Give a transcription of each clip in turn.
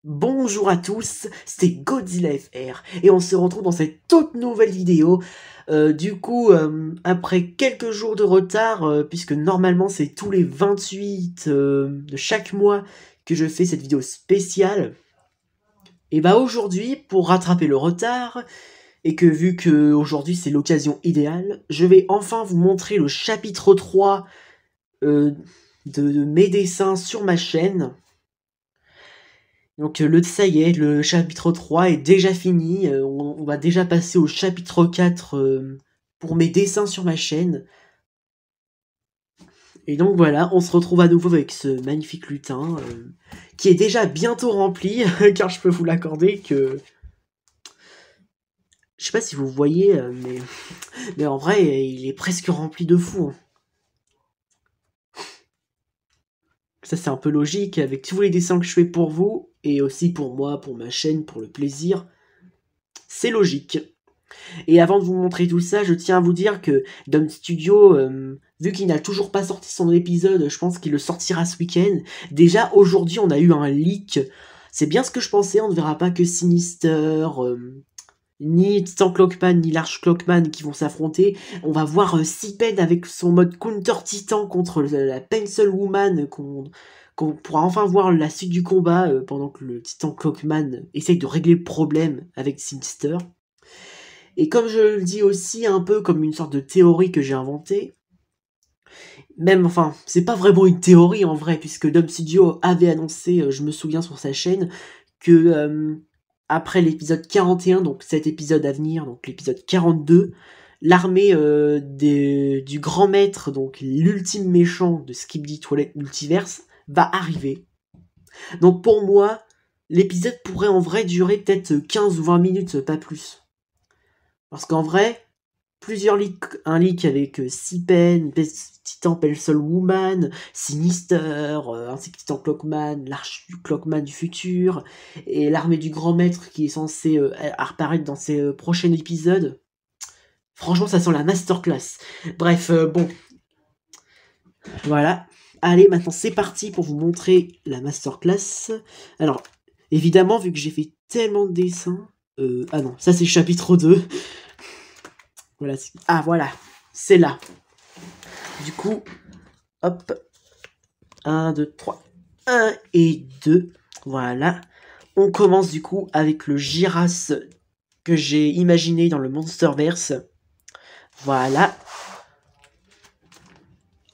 Bonjour à tous, c'est Godzilla FR et on se retrouve dans cette toute nouvelle vidéo. Après quelques jours de retard, puisque normalement c'est tous les 28 de chaque mois que je fais cette vidéo spéciale, et bah aujourd'hui, pour rattraper le retard, et que vu que aujourd'hui c'est l'occasion idéale, je vais enfin vous montrer le chapitre 3 euh, de mes dessins sur ma chaîne. Donc ça y est, le chapitre 3 est déjà fini, on va déjà passer au chapitre 4 pour mes dessins sur ma chaîne. Et donc voilà, on se retrouve à nouveau avec ce magnifique lutin, qui est déjà bientôt rempli, car je peux vous l'accorder que... Je sais pas si vous voyez, mais en vrai, il est presque rempli de fou, hein. Ça c'est un peu logique, avec tous les dessins que je fais pour vous, et aussi pour moi, pour ma chaîne, pour le plaisir. C'est logique. Et avant de vous montrer tout ça, je tiens à vous dire que Dom Studio, vu qu'il n'a toujours pas sorti son épisode, je pense qu'il le sortira ce week-end. Déjà, aujourd'hui, on a eu un leak. C'est bien ce que je pensais, on ne verra pas que Sinister, ni Titan Clockman, ni Large Clockman qui vont s'affronter. On va voir Sipen avec son mode Counter Titan contre la Pencil Woman, qu'on pourra enfin voir la suite du combat pendant que le Titan Clockman essaye de régler le problème avec Sinister. Et comme je le dis aussi un peu comme une sorte de théorie que j'ai inventée, même, enfin, c'est pas vraiment une théorie en vrai, puisque Dom Studio avait annoncé, je me souviens sur sa chaîne, que après l'épisode 41, donc cet épisode à venir, donc l'épisode 42, l'armée du grand maître, donc l'ultime méchant de Skibidi Toilet Multiverse, va arriver. Donc pour moi, l'épisode pourrait en vrai durer peut-être 15 ou 20 minutes, pas plus. Parce qu'en vrai, plusieurs leaks, un leak avec Sipen, Titan Pencil Woman, Sinister, ainsi que Titan Clockman, l'Arche du Clockman du futur, et l'armée du grand maître qui est censée apparaître dans ces prochains épisodes. Franchement, ça sent la masterclass. Bref, bon, voilà. Allez, maintenant c'est parti pour vous montrer la masterclass. Alors, évidemment, vu que j'ai fait tellement de dessins... ah non, ça c'est le chapitre 2. Voilà. Ah voilà, c'est là. Du coup, hop. 1, 2, 3. 1 et 2. Voilà. On commence du coup avec le Giras que j'ai imaginé dans le Monsterverse. Voilà.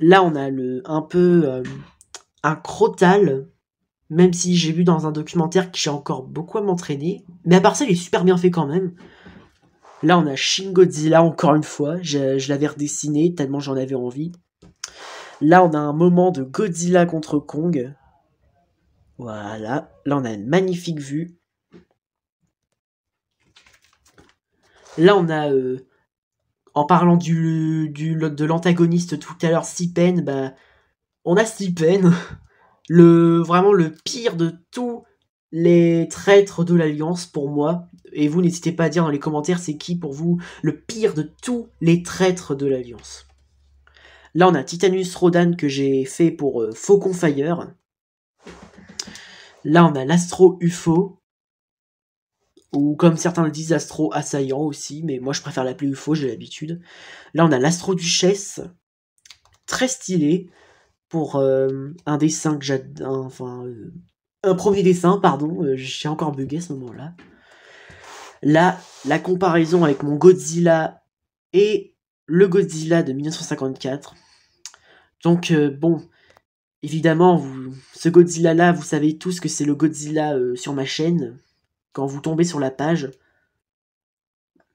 Là, on a un peu un Crotal. Même si j'ai vu dans un documentaire que j'ai encore beaucoup à m'entraîner. Mais à part ça, il est super bien fait quand même. Là, on a Shin Godzilla encore une fois. Je l'avais redessiné tellement j'en avais envie. Là, on a un moment de Godzilla contre Kong. Voilà. Là, on a une magnifique vue. Là, on a, en parlant de l'antagoniste tout à l'heure, Sipen, bah, on a Sipen, vraiment le pire de tous les traîtres de l'Alliance pour moi. Et vous, n'hésitez pas à dire dans les commentaires c'est qui pour vous le pire de tous les traîtres de l'Alliance. Là, on a Titanus Rodan que j'ai fait pour Faucon Fire. Là, on a l'Astro UFO. Ou comme certains le disent, Astro Assaillant aussi. Mais moi, je préfère l'appeler UFO, j'ai l'habitude. Là, on a l'Astro Duchesse. Très stylé. Pour un dessin que j'adore. Enfin, un premier dessin, pardon. J'ai encore bugué à ce moment-là. Là, la comparaison avec mon Godzilla et le Godzilla de 1954. Donc, bon... Évidemment, ce Godzilla-là, vous savez tous que c'est le Godzilla sur ma chaîne, quand vous tombez sur la page.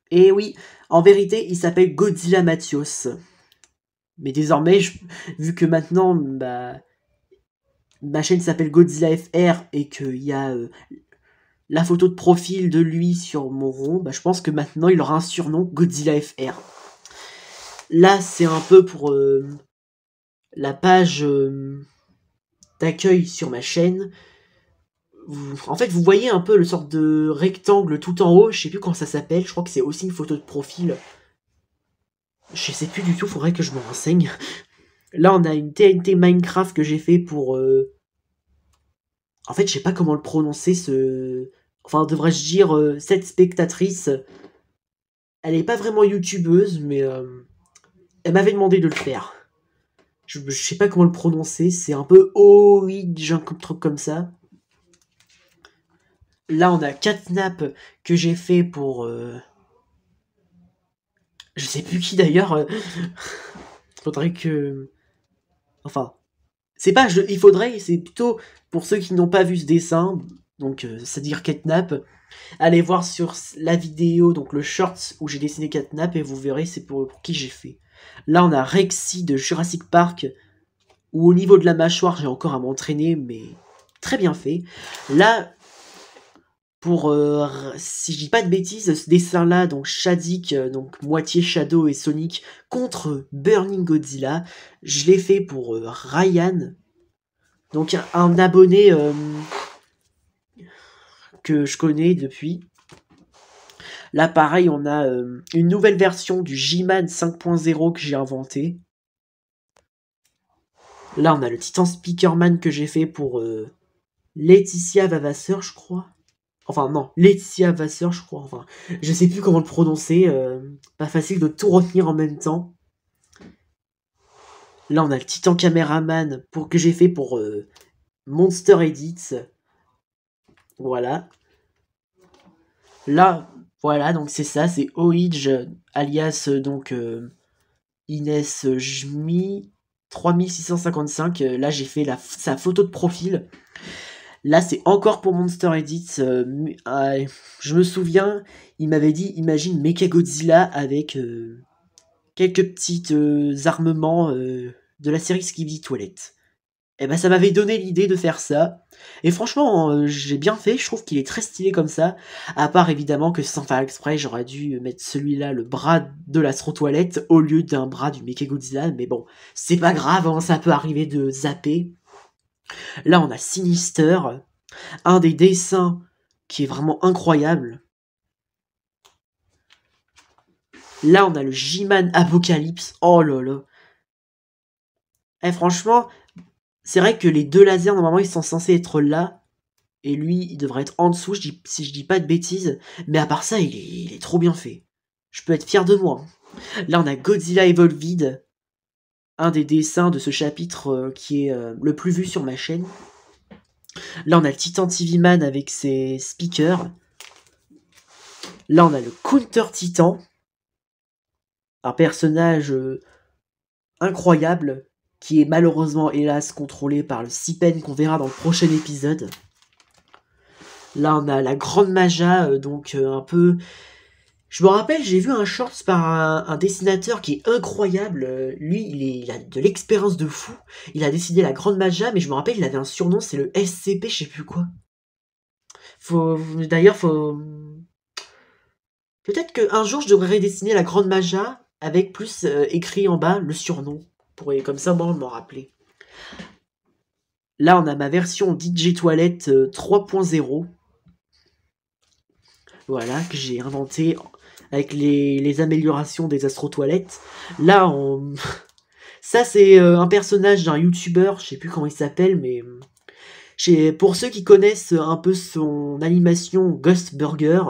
Et oui, en vérité, il s'appelle Godzilla Mathios. Mais désormais, vu que maintenant, bah, ma chaîne s'appelle Godzilla FR et qu'il y a la photo de profil de lui sur mon rond, bah, je pense que maintenant, il aura un surnom, Godzilla FR. Là, c'est un peu pour la page d'accueil sur ma chaîne. En fait, vous voyez un peu le sorte de rectangle tout en haut, je sais plus comment ça s'appelle, je crois que c'est aussi une photo de profil. Je sais plus du tout, faudrait que je me renseigne. Là, on a une TNT Minecraft que j'ai fait pour En fait, je sais pas comment le prononcer, enfin, devrais-je dire, cette spectatrice, elle est pas vraiment youtubeuse, mais elle m'avait demandé de le faire. Je sais pas comment le prononcer, c'est un peu Oidge, un truc comme ça. Là, on a Catnap que j'ai fait pour... je sais plus qui d'ailleurs. Faudrait que... Enfin, c'est pas... il faudrait, c'est plutôt pour ceux qui n'ont pas vu ce dessin, donc c'est-à-dire Catnap, allez voir sur la vidéo, donc le short où j'ai dessiné Catnap, et vous verrez c'est pour qui j'ai fait. Là, on a Rexy de Jurassic Park, où au niveau de la mâchoire, j'ai encore à m'entraîner, mais très bien fait. Là, pour, si je dis pas de bêtises, ce dessin-là, donc Shadik, donc moitié Shadow et Sonic, contre Burning Godzilla, je l'ai fait pour Ryan, donc un abonné que je connais depuis. Là, pareil, on a une nouvelle version du G-Man 5.0 que j'ai inventé. Là, on a le Titan Speakerman que j'ai fait pour Laetitia Vavasseur, je crois. Enfin, non, Laetitia Vasseur, je crois. Enfin, je sais plus comment le prononcer. Pas facile de tout retenir en même temps. Là, on a le Titan Caméraman que j'ai fait pour Monster Edits. Voilà. Là, voilà, donc c'est ça, c'est Oidge, alias donc Inès Jmi 3655. Là, j'ai fait sa photo de profil. Là, c'est encore pour Monster Edits. Je me souviens, il m'avait dit, imagine Mechagodzilla avec quelques petites armements de la série Skibidi Toilette. Et ben, ça m'avait donné l'idée de faire ça. Et franchement, j'ai bien fait. Je trouve qu'il est très stylé comme ça. À part évidemment que sans faire exprès, j'aurais dû mettre celui-là, le bras de l'Astro Toilette, au lieu d'un bras du Mechagodzilla. Mais bon, c'est pas grave, hein, ça peut arriver de zapper. Là, on a Sinister, un des dessins qui est vraiment incroyable. Là, on a le G-Man Apocalypse. Oh là là. Eh, franchement, c'est vrai que les deux lasers, normalement, ils sont censés être là. Et lui, il devrait être en dessous, si je dis pas de bêtises. Mais à part ça, il est trop bien fait. Je peux être fier de moi. Là, on a Godzilla Evolved. Un des dessins de ce chapitre qui est le plus vu sur ma chaîne. Là, on a le Titan TV Man avec ses speakers. Là, on a le Counter Titan. Un personnage incroyable qui est malheureusement, hélas, contrôlé par le Sipen qu'on verra dans le prochain épisode. Là, on a la Grande Maja, donc un peu... Je me rappelle, j'ai vu un short par un dessinateur qui est incroyable. Lui, il a de l'expérience de fou. Il a dessiné la Grande Maja, mais je me rappelle, il avait un surnom, c'est le SCP, je sais plus quoi. D'ailleurs, peut-être qu'un jour, je devrais redessiner la Grande Maja avec plus écrit en bas le surnom. Comme ça, moi, m'en rappeler. Là, on a ma version DJ Toilette 3.0. Voilà, que j'ai inventé avec les améliorations des Astro Toilettes. Là, ça, c'est un personnage d'un YouTuber, je sais plus comment il s'appelle, mais... Pour ceux qui connaissent un peu son animation Ghost Burger,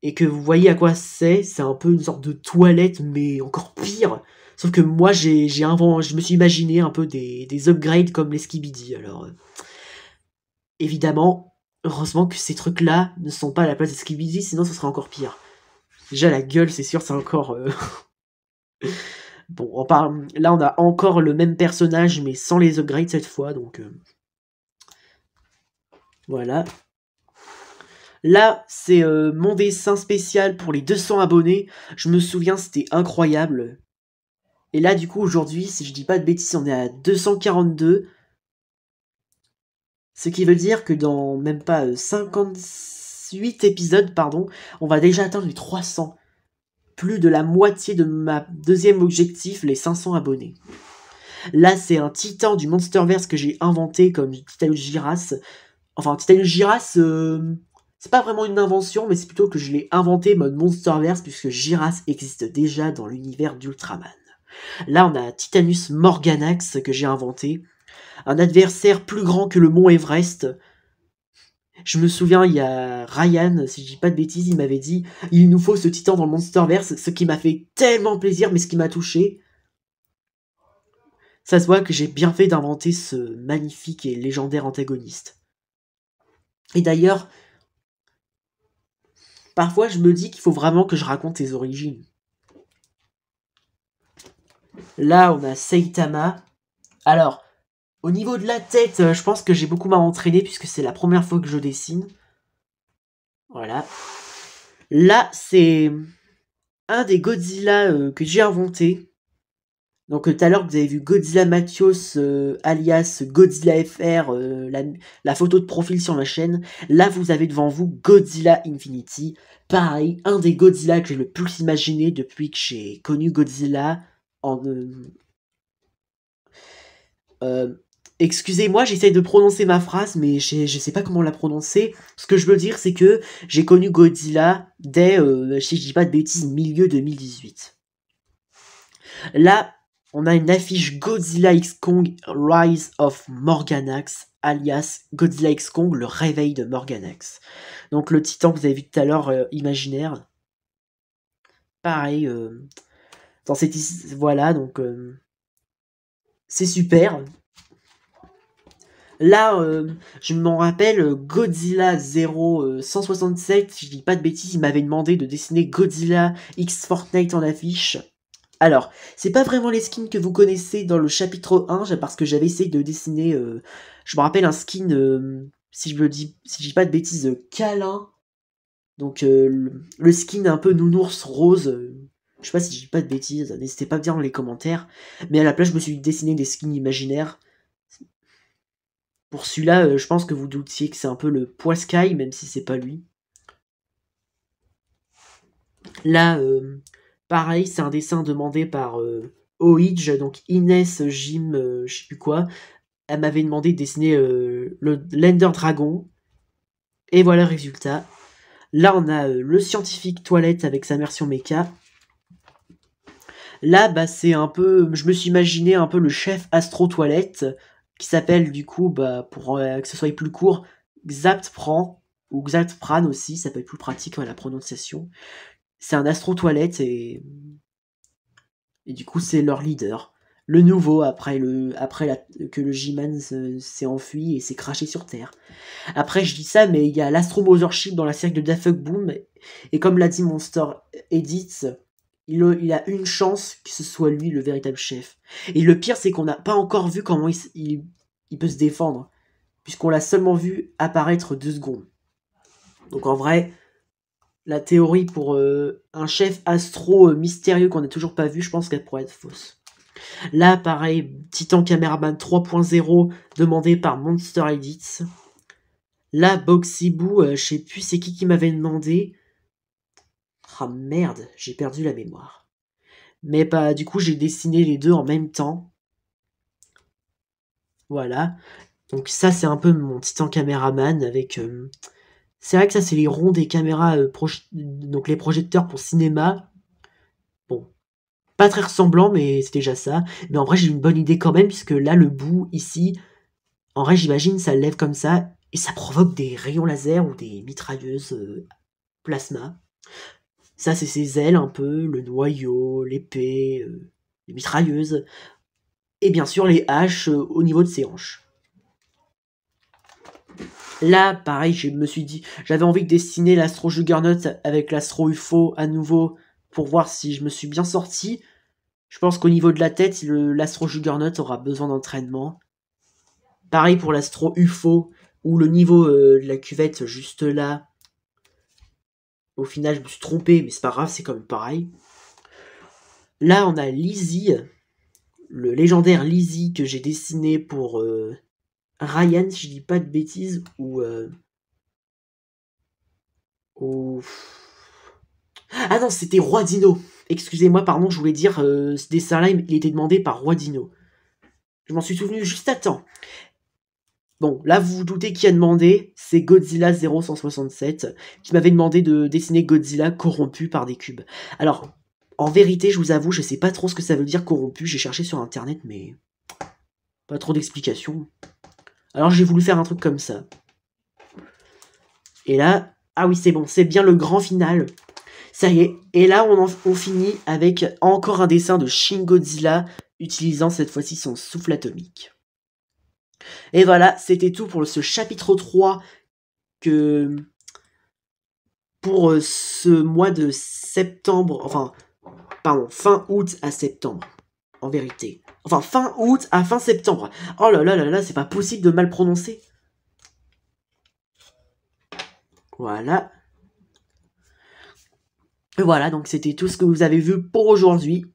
et que vous voyez à quoi c'est un peu une sorte de toilette, mais encore pire. Sauf que moi, je me suis imaginé un peu des upgrades comme les Skibidi. Alors, évidemment, heureusement que ces trucs-là ne sont pas à la place des Skibidi, sinon ce serait encore pire. Déjà, la gueule, c'est sûr, c'est encore... Bon, là, on a encore le même personnage, mais sans les upgrades cette fois, donc... Voilà. Là, c'est mon dessin spécial pour les 200 abonnés. Je me souviens, c'était incroyable. Et là, du coup, aujourd'hui, si je dis pas de bêtises, on est à 242. Ce qui veut dire que dans même pas 58 épisodes, pardon, on va déjà atteindre les 300. Plus de la moitié de ma deuxième objectif, les 500 abonnés. Là, c'est un titan du Monsterverse que j'ai inventé comme Titanus Giras. Enfin, Titanus Giras, c'est pas vraiment une invention, mais c'est plutôt que je l'ai inventé mode Monsterverse, puisque Giras existe déjà dans l'univers d'Ultraman. Là, on a Titanus Morganax que j'ai inventé. Un adversaire plus grand que le mont Everest. Je me souviens, il y a Ryan, si je dis pas de bêtises, il m'avait dit « Il nous faut ce titan dans le Monsterverse », ce qui m'a fait tellement plaisir, mais ce qui m'a touché, ça se voit que j'ai bien fait d'inventer ce magnifique et légendaire antagoniste. Et d'ailleurs, parfois je me dis qu'il faut vraiment que je raconte ses origines. Là, on a Saitama. Alors, au niveau de la tête, je pense que j'ai beaucoup m'entraîné puisque c'est la première fois que je dessine. Voilà. Là, c'est un des Godzilla que j'ai inventé. Donc tout à l'heure, vous avez vu Godzilla Mathios, alias Godzilla FR, la photo de profil sur ma chaîne. Là, vous avez devant vous Godzilla Infinity. Pareil, un des Godzilla que j'ai le plus imaginé depuis que j'ai connu Godzilla. Excusez-moi, j'essaye de prononcer ma phrase, mais je sais pas comment la prononcer. Ce que je veux dire, c'est que j'ai connu Godzilla dès, si je dis pas de bêtises, milieu 2018. Là, on a une affiche Godzilla X Kong Rise of Morganax, alias Godzilla X Kong, le réveil de Morganax. Donc le titan que vous avez vu tout à l'heure, imaginaire. Pareil, dans cette... Voilà, donc... c'est super. Là, je m'en rappelle, Godzilla 167, si je dis pas de bêtises, il m'avait demandé de dessiner Godzilla X Fortnite en affiche. Alors, c'est pas vraiment les skins que vous connaissez dans le chapitre 1, parce que j'avais essayé de dessiner, je me rappelle un skin, si je dis pas de bêtises, câlin. Donc, le skin un peu nounours rose, je sais pas si je dis pas de bêtises, n'hésitez pas à me dire dans les commentaires. Mais à la place, je me suis dessiné des skins imaginaires. Pour celui-là, je pense que vous doutiez que c'est un peu le Poiscaille, même si c'est pas lui. Là, pareil, c'est un dessin demandé par Oidge, donc Inès Jim, je sais plus quoi. Elle m'avait demandé de dessiner le Lender Dragon. Et voilà le résultat. Là, on a le scientifique toilette avec sa version méca. Là, bah, c'est un peu... Je me suis imaginé un peu le chef Astro Toilette, qui s'appelle du coup, bah, pour que ce soit plus court, Xaptpran, ou Xaptpran aussi, ça peut être plus pratique la prononciation. C'est un Astro Toilette et du coup c'est leur leader. Le nouveau après que le G-Man s'est enfui et s'est craché sur Terre. Après je dis ça, mais il y a l'Astro Mothership dans la série de Dafuck Boom, et comme l'a dit Monster Edits, il a une chance que ce soit lui le véritable chef. Et le pire, c'est qu'on n'a pas encore vu comment il peut se défendre, puisqu'on l'a seulement vu apparaître 2 secondes. Donc en vrai, la théorie pour un chef astro mystérieux qu'on n'a toujours pas vu, je pense qu'elle pourrait être fausse. Là, pareil, Titan Cameraman 3.0 demandé par Monster Edits. Là, Boxy Boo, je sais plus c'est qui m'avait demandé. Ah merde, j'ai perdu la mémoire. Mais bah, du coup, j'ai dessiné les deux en même temps. Voilà. Donc ça, c'est un peu mon Titan Caméraman avec... c'est vrai que ça, c'est les ronds des caméras, donc les projecteurs pour cinéma. Bon, pas très ressemblant, mais c'est déjà ça. Mais en vrai, j'ai une bonne idée quand même, puisque là, le bout, ici, en vrai, j'imagine, ça lève comme ça, et ça provoque des rayons laser ou des mitrailleuses plasma. Ça, c'est ses ailes un peu, le noyau, l'épée, les mitrailleuses, et bien sûr les haches au niveau de ses hanches. Là, pareil, je me suis dit, j'avais envie de dessiner l'Astro Juggernaut avec l'Astro UFO à nouveau, pour voir si je me suis bien sorti. Je pense qu'au niveau de la tête, l'Astro Juggernaut aura besoin d'entraînement. Pareil pour l'Astro UFO, où le niveau de la cuvette juste là. Au final, je me suis trompé, mais c'est pas grave, c'est quand même pareil. Là, on a Lizzie, le légendaire Lizzie que j'ai dessiné pour Ryan, si je dis pas de bêtises, ou... Ah non, c'était Roi Dino. Excusez-moi, pardon, je voulais dire, ce dessin-là, il était demandé par Roi Dino. Je m'en suis souvenu juste à temps. Bon, là, vous vous doutez qui a demandé, c'est Godzilla 0167, qui m'avait demandé de dessiner Godzilla corrompu par des cubes. Alors, en vérité, je vous avoue, je sais pas trop ce que ça veut dire corrompu, j'ai cherché sur internet, mais pas trop d'explications. Alors j'ai voulu faire un truc comme ça. Et là, ah oui, c'est bon, c'est bien le grand final. Ça y est, et là on finit avec encore un dessin de Shin Godzilla, utilisant cette fois-ci son souffle atomique. Et voilà, c'était tout pour ce chapitre 3 que pour ce mois de septembre, enfin, pardon, fin août à septembre, en vérité. Enfin, fin août à fin septembre. Oh là là là là, c'est pas possible de mal prononcer. Voilà. Et voilà, donc c'était tout ce que vous avez vu pour aujourd'hui.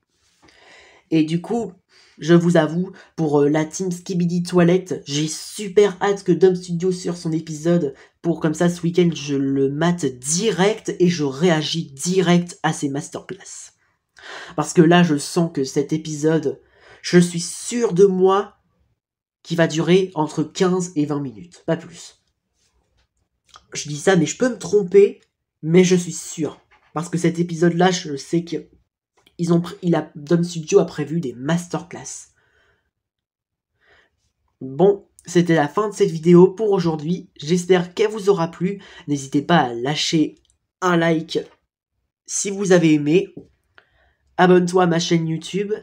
Et du coup, je vous avoue, pour la team Skibidi Toilette, j'ai super hâte que Dom Studio sur son épisode, pour comme ça ce week-end je le mate direct et je réagis direct à ses masterclass. Parce que là, je sens que cet épisode, je suis sûr de moi qu'il va durer entre 15 et 20 minutes, pas plus. Je dis ça, mais je peux me tromper, mais je suis sûr. Parce que cet épisode-là, je sais que Dom Studio a prévu des masterclass. Bon, c'était la fin de cette vidéo pour aujourd'hui. J'espère qu'elle vous aura plu. N'hésitez pas à lâcher un like si vous avez aimé. Abonne-toi à ma chaîne YouTube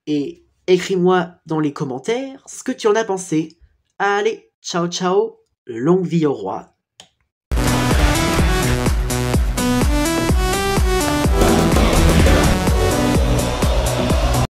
et écris-moi dans les commentaires ce que tu en as pensé. Allez, ciao ciao, longue vie au roi.